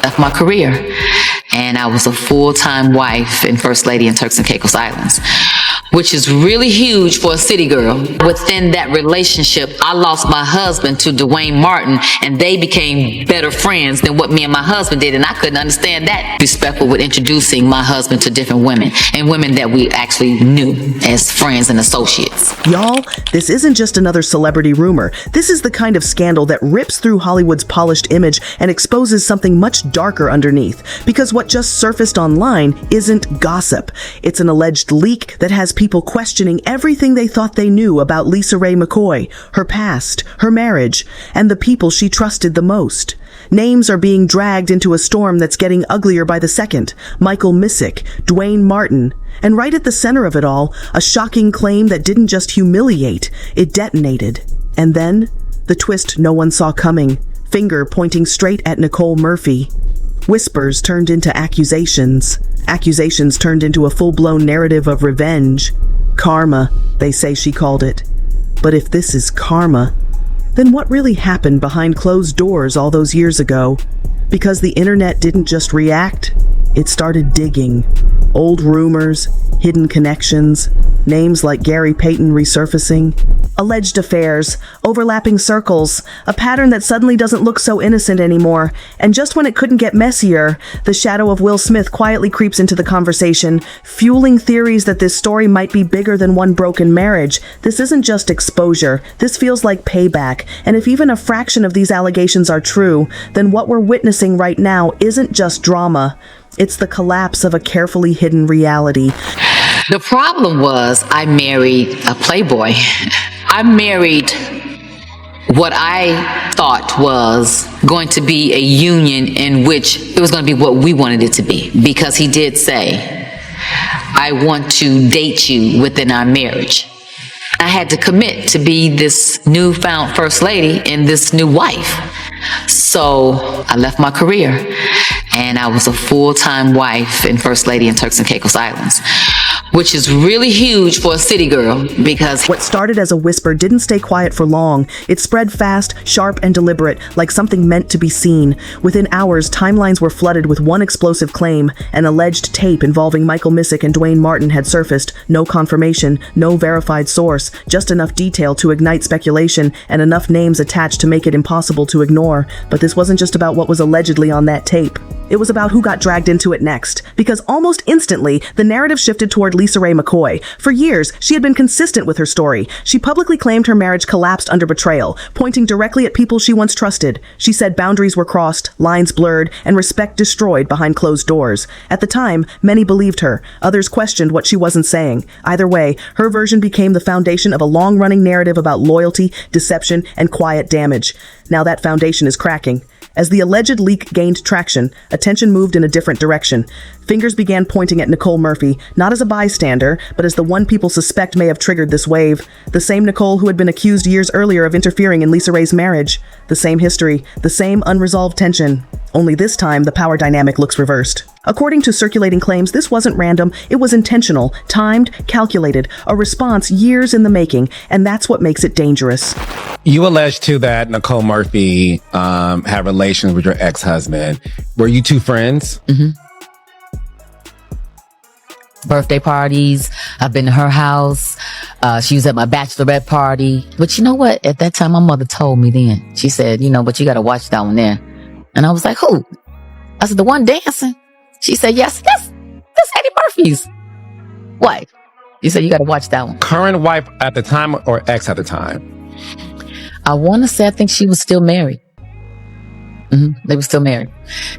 left my career, and I was a full-time wife and first lady in Turks and Caicos Islands, which is really huge for a city girl. Within that relationship, I lost my husband to Duane Martin, and they became better friends than what me and my husband did, and I couldn't understand that. Respectful with introducing my husband to different women, and women that we actually knew as friends and associates. Y'all, this isn't just another celebrity rumor. This is the kind of scandal that rips through Hollywood's polished image and exposes something much darker underneath. Because what just surfaced online isn't gossip. It's an alleged leak that has people questioning everything they thought they knew about Lisa Raye McCoy, her past, her marriage, and the people she trusted the most. Names are being dragged into a storm that's getting uglier by the second. Michael Missick, Duane Martin, and right at the center of it all, a shocking claim that didn't just humiliate, it detonated. And then, the twist no one saw coming, finger pointing straight at Nicole Murphy. Whispers turned into accusations. Accusations turned into a full-blown narrative of revenge. Karma, they say she called it. But if this is karma, then what really happened behind closed doors all those years ago? Because the internet didn't just react, it started digging. Old rumors, hidden connections, names like Gary Payton resurfacing, alleged affairs, overlapping circles, a pattern that suddenly doesn't look so innocent anymore. And just when it couldn't get messier, the shadow of Will Smith quietly creeps into the conversation, fueling theories that this story might be bigger than one broken marriage. This isn't just exposure, this feels like payback. And if even a fraction of these allegations are true, then what we're witnessing right now isn't just drama. It's the collapse of a carefully hidden reality. The problem was I married a playboy. I married what I thought was going to be a union in which it was going to be what we wanted it to be, because he did say, I want to date you within our marriage. I had to commit to be this newfound first lady and this new wife. So I left my career, and I was a full-time wife and first lady in Turks and Caicos Islands, which is really huge for a city girl, because what started as a whisper didn't stay quiet for long. It spread fast, sharp, and deliberate, like something meant to be seen. Within hours, timelines were flooded with one explosive claim. An alleged tape involving Michael Missick and Duane Martin had surfaced. No confirmation, no verified source, just enough detail to ignite speculation and enough names attached to make it impossible to ignore. But this wasn't just about what was allegedly on that tape. It was about who got dragged into it next, because almost instantly, the narrative shifted toward Lisa Raye McCoy. For years, she had been consistent with her story. She publicly claimed her marriage collapsed under betrayal, pointing directly at people she once trusted. She said boundaries were crossed, lines blurred, and respect destroyed behind closed doors. At the time, many believed her. Others questioned what she wasn't saying. Either way, her version became the foundation of a long-running narrative about loyalty, deception, and quiet damage. Now that foundation is cracking. As the alleged leak gained traction, attention moved in a different direction. Fingers began pointing at Nicole Murphy, not as a bystander, but as the one people suspect may have triggered this wave. The same Nicole who had been accused years earlier of interfering in Lisa Raye's marriage. The same history, the same unresolved tension. Only this time, the power dynamic looks reversed. According to circulating claims, this wasn't random, it was intentional, timed, calculated, a response years in the making, and that's what makes it dangerous. You alleged too that Nicole Murphy had relations with your ex-husband. Were you two friends? Mm-hmm. Birthday parties, I've been to her house. She was at my bachelorette party. But you know what? At that time, my mother told me then. She said, but you got to watch that one there. And I was like, who? I said, the one dancing? She said, yes, that's Eddie Murphy's wife. You said, you got to watch that one. Current wife at the time or ex at the time? I want to say, I think she was still married. They were still married.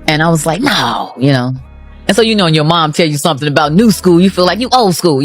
And I was like, no, And so, when your mom tell you something about new school, you feel like you old school,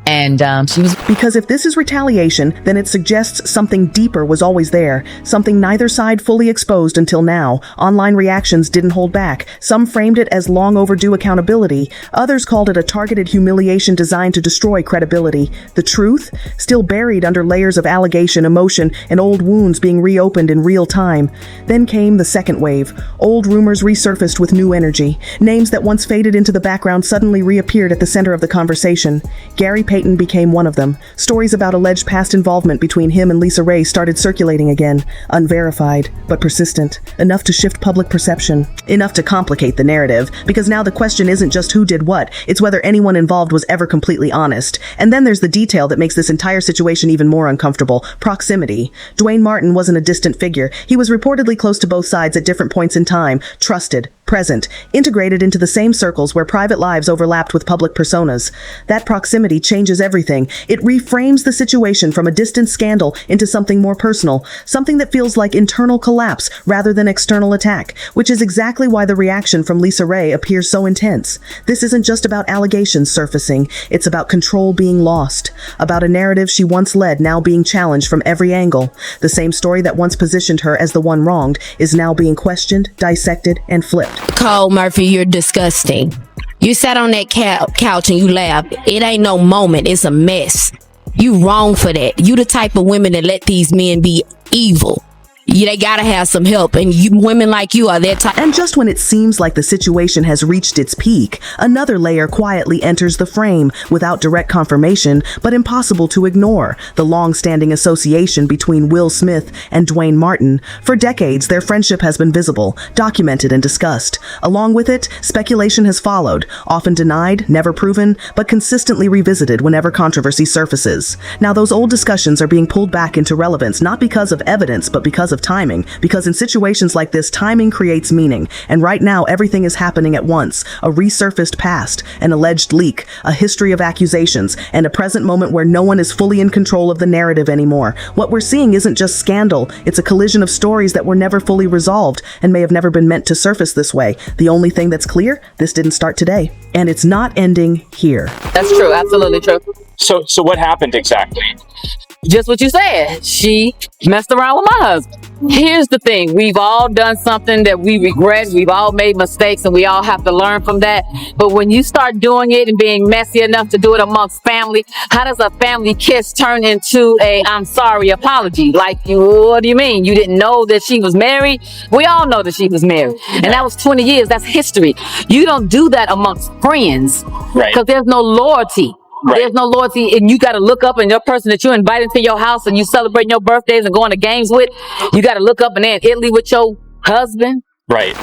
And she was... Because if this is retaliation, then it suggests something deeper was always there. Something neither side fully exposed until now. Online reactions didn't hold back. Some framed it as long overdue accountability. Others called it a targeted humiliation designed to destroy credibility. The truth? Still buried under layers of allegation, emotion, and old wounds being reopened in real time. Then came the second wave. Old rumors resurfaced with new energy. Names that once faded into the background suddenly reappeared at the center of the conversation. Gary Payton became one of them. Stories about alleged past involvement between him and Lisa Raye started circulating again, unverified, but persistent, enough to shift public perception, enough to complicate the narrative, because now the question isn't just who did what, it's whether anyone involved was ever completely honest. And then there's the detail that makes this entire situation even more uncomfortable: proximity. Duane Martin wasn't a distant figure. He was reportedly close to both sides at different points in time, trusted, present, integrated into the same circles where private lives overlapped with public personas. That proximity changes everything. It reframes the situation from a distant scandal into something more personal, something that feels like internal collapse rather than external attack, which is exactly why the reaction from Lisa Raye appears so intense. This isn't just about allegations surfacing, it's about control being lost, about a narrative she once led now being challenged from every angle. The same story that once positioned her as the one wronged is now being questioned, dissected, and flipped. Cole Murphy, you're disgusting. You sat on that couch and you laughed. It ain't no moment. It's a mess. You wrong for that. You the type of women that let these men be evil. They gotta have some help, and women like you are that type. And just when it seems like the situation has reached its peak, another layer quietly enters the frame, without direct confirmation, but impossible to ignore: the long-standing association between Will Smith and Duane Martin. For decades, their friendship has been visible, documented, and discussed. Along with it, speculation has followed, often denied, never proven, but consistently revisited whenever controversy surfaces. Now, those old discussions are being pulled back into relevance, not because of evidence, but because of timing, because in situations like this, timing creates meaning. And right now, everything is happening at once: a resurfaced past, an alleged leak, a history of accusations, and a present moment where no one is fully in control of the narrative anymore. What we're seeing isn't just scandal, it's a collision of stories that were never fully resolved and may have never been meant to surface this way. The only thing that's clear: this didn't start today, and it's not ending here. That's true, absolutely true. So what happened exactly? Just what you said. She messed around with my husband. Here's the thing. We've all done something that we regret. We've all made mistakes, and we all have to learn from that. But when you start doing it and being messy enough to do it amongst family, how does a family kiss turn into a "I'm sorry" apology? Like, what do you mean? You didn't know that she was married? We all know that she was married. And that was 20 years. That's history. You don't do that amongst friends. Right. Because there's no loyalty. Right. There's no loyalty, and you got to look up, and your person that you invited to your house and you celebrating your birthdays and going to games with, you got to look up and they're in Italy with your husband. Right.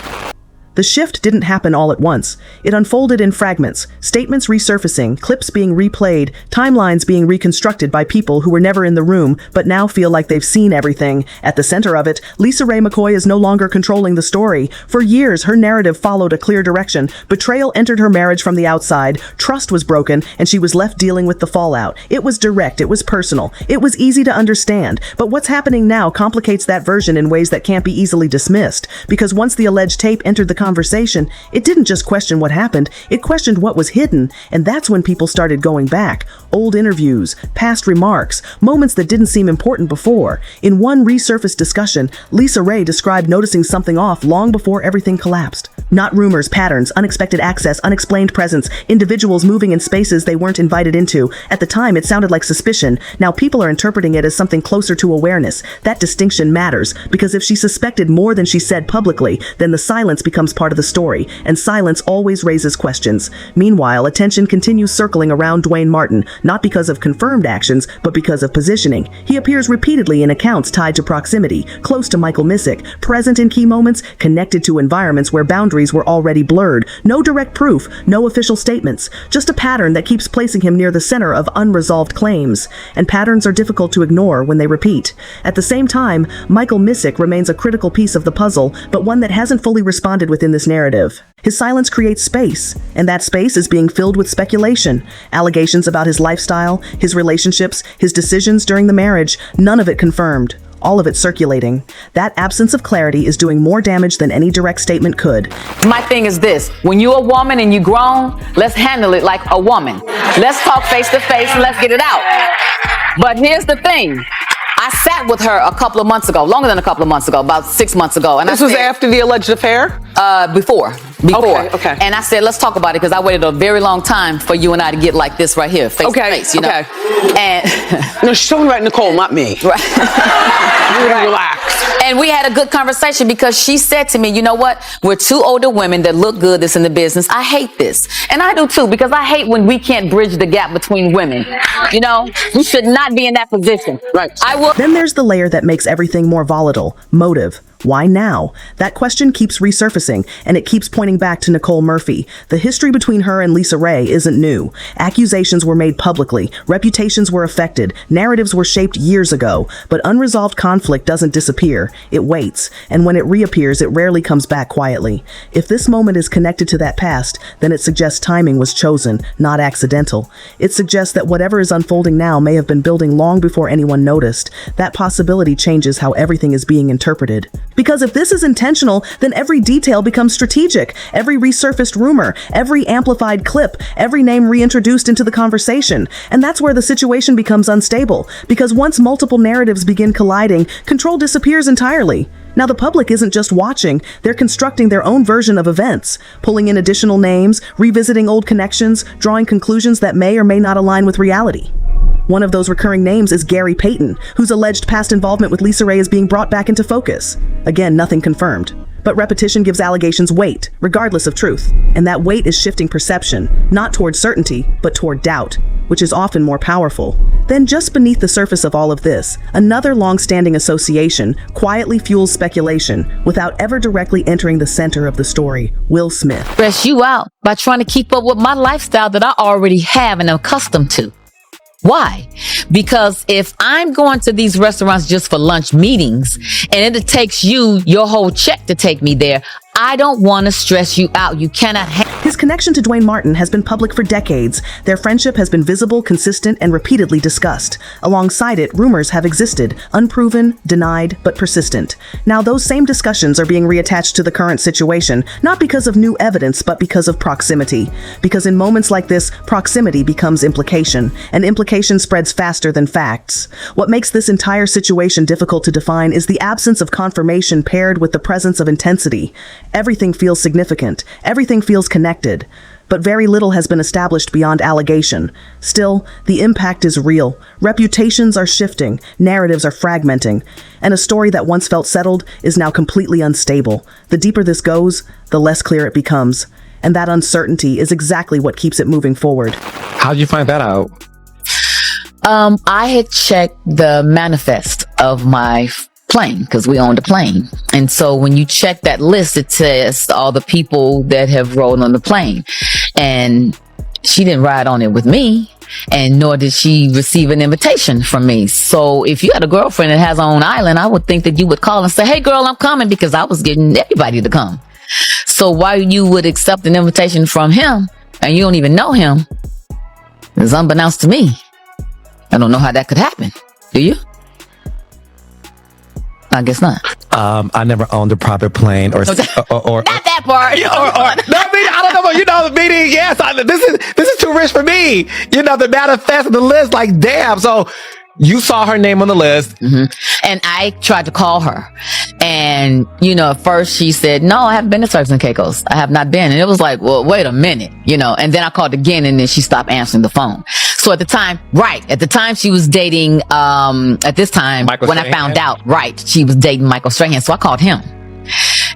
The shift didn't happen all at once. It unfolded in fragments, statements resurfacing, clips being replayed, timelines being reconstructed by people who were never in the room but now feel like they've seen everything. At the center of it, Lisa Raye McCoy is no longer controlling the story. For years, her narrative followed a clear direction. Betrayal entered her marriage from the outside, trust was broken, and she was left dealing with the fallout. It was direct, it was personal, it was easy to understand. But what's happening now complicates that version in ways that can't be easily dismissed. Because once the alleged tape entered the conversation, it didn't just question what happened, it questioned what was hidden. And that's when people started going back. Old interviews, past remarks, moments that didn't seem important before. In one resurfaced discussion, Lisa Raye described noticing something off long before everything collapsed. Not rumors, patterns, unexpected access, unexplained presence, individuals moving in spaces they weren't invited into. At the time, it sounded like suspicion. Now people are interpreting it as something closer to awareness. That distinction matters, because if she suspected more than she said publicly, then the silence becomes part of the story, and silence always raises questions. Meanwhile, attention continues circling around Duane Martin, not because of confirmed actions, but because of positioning. He appears repeatedly in accounts tied to proximity, close to Michael Missick, present in key moments, connected to environments where boundaries were already blurred. No direct proof, no official statements, just a pattern that keeps placing him near the center of unresolved claims. And patterns are difficult to ignore when they repeat. At the same time, Michael Missick remains a critical piece of the puzzle, but one that hasn't fully responded within this narrative. His silence creates space, and that space is being filled with speculation. Allegations about his lifestyle, his relationships, his decisions during the marriage, none of it confirmed. All of it circulating. That absence of clarity is doing more damage than any direct statement could. My thing is this: when you're a woman and you're grown, let's handle it like a woman. Let's talk face to face and let's get it out. But here's the thing. I sat with her a couple of months ago, longer than a couple of months ago, about 6 monts ago. And this was after the alleged affair? Before. Okay. And I said, let's talk about it, because I waited a very long time for you and I to get like this right here, face to face, you know? Okay. And no, she's talking about Nicole, not me. Right. Relax. And we had a good conversation because she said to me, you know what? We're two older women that look good that's in the business. I hate this. And I do too, because I hate when we can't bridge the gap between women. You know, we should not be in that position. Right. Then there's the layer that makes everything more volatile: motive. Why now? That question keeps resurfacing, and it keeps pointing back to Nicole Murphy. The history between her and Lisa Raye isn't new. Accusations were made publicly, reputations were affected, narratives were shaped years ago, but unresolved conflict doesn't disappear. It waits, and when it reappears, it rarely comes back quietly. If this moment is connected to that past, then it suggests timing was chosen, not accidental. It suggests that whatever is unfolding now may have been building long before anyone noticed. That possibility changes how everything is being interpreted. Because if this is intentional, then every detail becomes strategic. Every resurfaced rumor, every amplified clip, every name reintroduced into the conversation. And that's where the situation becomes unstable. Because once multiple narratives begin colliding, control disappears entirely. Now, the public isn't just watching, they're constructing their own version of events, pulling in additional names, revisiting old connections, drawing conclusions that may or may not align with reality. One of those recurring names is Gary Payton, whose alleged past involvement with Lisa Raye is being brought back into focus. Again, nothing confirmed. But repetition gives allegations weight, regardless of truth. And that weight is shifting perception, not toward certainty, but toward doubt, which is often more powerful. Then just beneath the surface of all of this, another long-standing association quietly fuels speculation without ever directly entering the center of the story: Will Smith. Stress you out by trying to keep up with my lifestyle that I already have and am accustomed to. Why? Because if I'm going to these restaurants just for lunch meetings and it takes you your whole check to take me there, I don't want to stress you out. You cannot His connection to Duane Martin has been public for decades. Their friendship has been visible, consistent, and repeatedly discussed. Alongside it, rumors have existed, unproven, denied, but persistent. Now, those same discussions are being reattached to the current situation, not because of new evidence, but because of proximity. Because in moments like this, proximity becomes implication, and implication spreads faster than facts. What makes this entire situation difficult to define is the absence of confirmation paired with the presence of intensity. Everything feels significant. Everything feels connected. But very little has been established beyond allegation. Still, the impact is real. Reputations are shifting. Narratives are fragmenting. And a story that once felt settled is now completely unstable. The deeper this goes, the less clear it becomes. And that uncertainty is exactly what keeps it moving forward. How'd you find that out? I had checked the manifest of my plane because we owned a plane. And so when you check that list, it says all the people that have rolled on the plane. And she didn't ride on it with me, and nor did she receive an invitation from me. So if you had a girlfriend that has her own island, I would think that you would call and say, hey girl, I'm coming, because I was getting everybody to come. So why you would accept an invitation from him and you don't even know him is unbeknownst to me. I don't know how that could happen. Do you? I guess not. I never owned a private plane or not that part. No, I don't know, but you know, the meaning, yes, this is too rich for me. You know, the manifest of the list, like, damn. So you saw her name on the list. Mm-hmm. And I tried to call her. And, you know, at first she said, no, I haven't been to Turks and Caicos. I have not been. And it was like, well, wait a minute, you know. And then I called again, and then she stopped answering the phone. So at the time she was dating, at this time, Michael when Strahan. I found out, she was dating Michael Strahan. So I called him.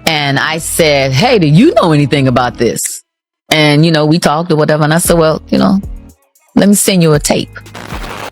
And I said, hey, do you know anything about this? And, you know, we talked or whatever. And I said, well, you know, let me send you a tape.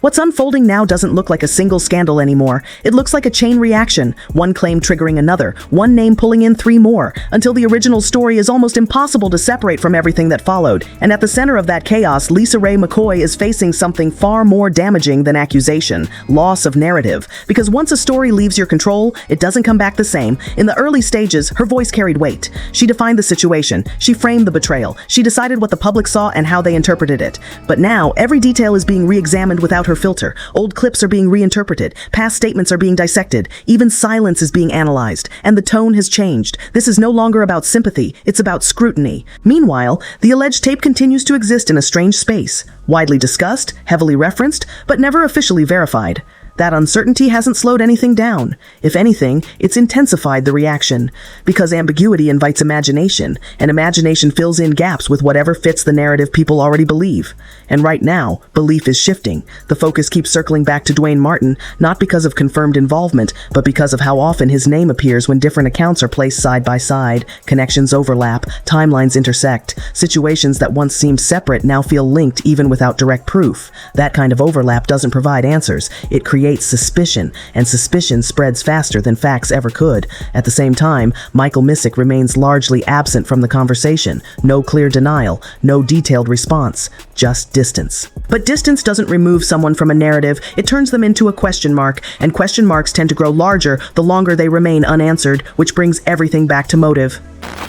What's unfolding now doesn't look like a single scandal anymore. It looks like a chain reaction, one claim triggering another, one name pulling in three more, until the original story is almost impossible to separate from everything that followed. And at the center of that chaos, Lisa Raye McCoy is facing something far more damaging than accusation: loss of narrative. Because once a story leaves your control, it doesn't come back the same. In the early stages, her voice carried weight. She defined the situation. She framed the betrayal. She decided what the public saw and how they interpreted it. But now, every detail is being re-examined without her filter. Old clips are being reinterpreted. Past statements are being dissected. Even silence is being analyzed. And the tone has changed. This is no longer about sympathy. It's about scrutiny. Meanwhile, the alleged tape continues to exist in a strange space. Widely discussed, heavily referenced, but never officially verified. That uncertainty hasn't slowed anything down. If anything, it's intensified the reaction. Because ambiguity invites imagination, and imagination fills in gaps with whatever fits the narrative people already believe. And right now, belief is shifting. The focus keeps circling back to Duane Martin, not because of confirmed involvement, but because of how often his name appears when different accounts are placed side by side, connections overlap, timelines intersect, situations that once seemed separate now feel linked even without direct proof. That kind of overlap doesn't provide answers. It creates suspicion, and suspicion spreads faster than facts ever could. At the same time, Michael Missick remains largely absent from the conversation. No clear denial, no detailed response, just distance. But distance doesn't remove someone from a narrative, it turns them into a question mark, and question marks tend to grow larger the longer they remain unanswered, which brings everything back to motive.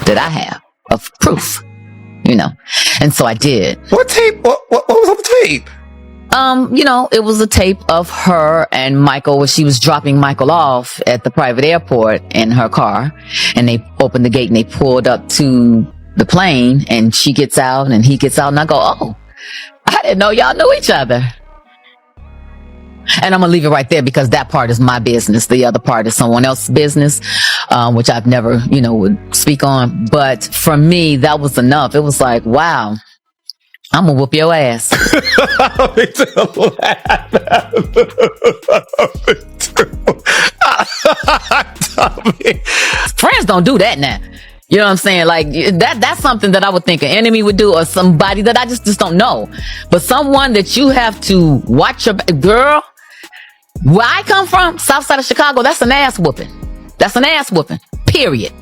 That I have of proof, and so I did. What tape? What was on the tape? It was a tape of her and Michael where she was dropping Michael off at the private airport in her car, and they opened the gate and they pulled up to the plane, and she gets out and he gets out, and I go, oh, I didn't know y'all knew each other. And I'm gonna leave it right there because that part is my business. The other part is someone else's business, which I've never, would speak on. But for me, that was enough. It was like, wow, I'm gonna whoop your ass. Friends don't do that now. You know what I'm saying? Like that's something that I would think an enemy would do, or somebody that I just don't know. But someone that you have to watch your girl. Where I come from, south side of Chicago, that's an ass whooping. That's an ass whooping. Period.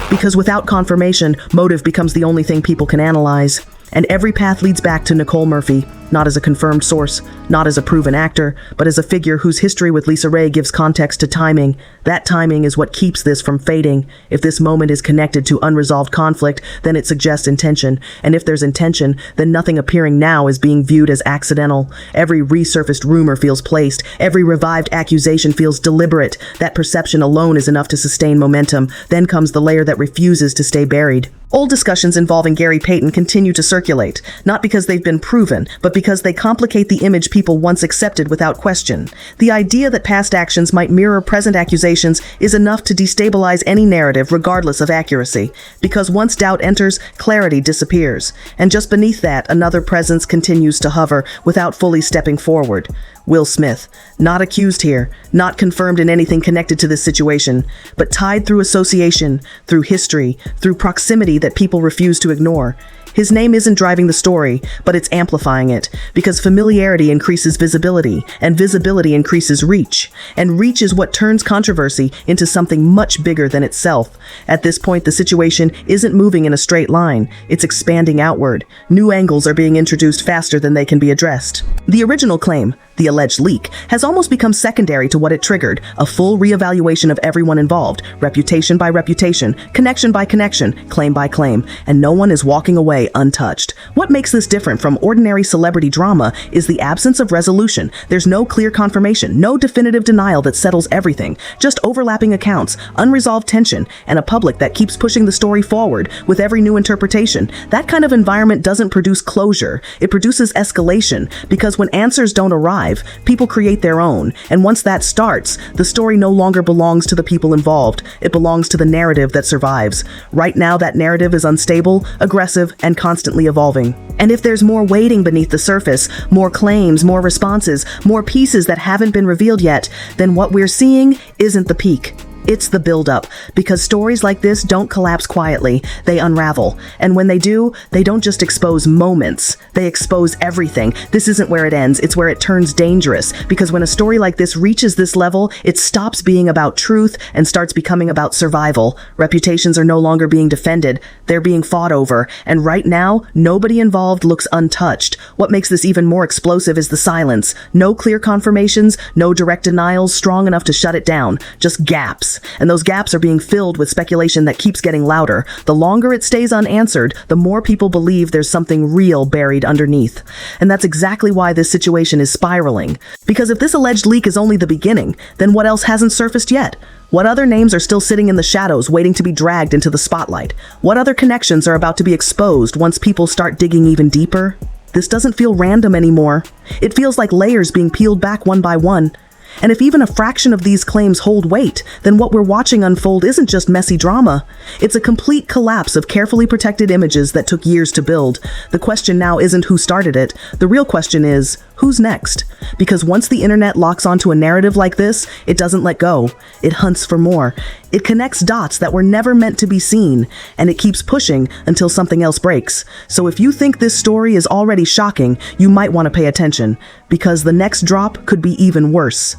Because without confirmation, motive becomes the only thing people can analyze. And every path leads back to Nicole Murphy, not as a confirmed source, not as a proven actor, but as a figure whose history with Lisa Raye gives context to timing. That timing is what keeps this from fading. If this moment is connected to unresolved conflict, then it suggests intention. And if there's intention, then nothing appearing now is being viewed as accidental. Every resurfaced rumor feels placed. Every revived accusation feels deliberate. That perception alone is enough to sustain momentum. Then comes the layer that refuses to stay buried. Old discussions involving Gary Payton continue to circulate, not because they've been proven, but because they complicate the image people once accepted without question. The idea that past actions might mirror present accusations is enough to destabilize any narrative regardless of accuracy, because once doubt enters, clarity disappears. And just beneath that, another presence continues to hover without fully stepping forward. Will Smith, not accused here, not confirmed in anything connected to this situation, but tied through association, through history, through proximity that people refuse to ignore. His name isn't driving the story, but it's amplifying it, because familiarity increases visibility, and visibility increases reach. And reach is what turns controversy into something much bigger than itself. At this point, the situation isn't moving in a straight line, it's expanding outward. New angles are being introduced faster than they can be addressed. The original claim, the alleged leak, has almost become secondary to what it triggered, a full reevaluation of everyone involved, reputation by reputation, connection by connection, claim by claim, and no one is walking away untouched. What makes this different from ordinary celebrity drama is the absence of resolution. There's no clear confirmation, no definitive denial that settles everything, just overlapping accounts, unresolved tension, and a public that keeps pushing the story forward with every new interpretation. That kind of environment doesn't produce closure, it produces escalation, because when answers don't arrive, people create their own, and once that starts, the story no longer belongs to the people involved, it belongs to the narrative that survives. Right now, that narrative is unstable, aggressive, and constantly evolving. And if there's more waiting beneath the surface, more claims, more responses, more pieces that haven't been revealed yet, then what we're seeing isn't the peak. It's the buildup, because stories like this don't collapse quietly, they unravel. And when they do, they don't just expose moments, they expose everything. This isn't where it ends, it's where it turns dangerous, because when a story like this reaches this level, it stops being about truth and starts becoming about survival. Reputations are no longer being defended, they're being fought over, and right now, nobody involved looks untouched. What makes this even more explosive is the silence. No clear confirmations, no direct denials strong enough to shut it down, just gaps. And those gaps are being filled with speculation that keeps getting louder. The longer it stays unanswered, the more people believe there's something real buried underneath. And that's exactly why this situation is spiraling. Because if this alleged leak is only the beginning, then what else hasn't surfaced yet? What other names are still sitting in the shadows waiting to be dragged into the spotlight? What other connections are about to be exposed once people start digging even deeper? This doesn't feel random anymore. It feels like layers being peeled back one by one. And if even a fraction of these claims hold weight, then what we're watching unfold isn't just messy drama. It's a complete collapse of carefully protected images that took years to build. The question now isn't who started it. The real question is, who's next? Because once the internet locks onto a narrative like this, it doesn't let go. It hunts for more. It connects dots that were never meant to be seen, and it keeps pushing until something else breaks. So if you think this story is already shocking, you might want to pay attention, because the next drop could be even worse.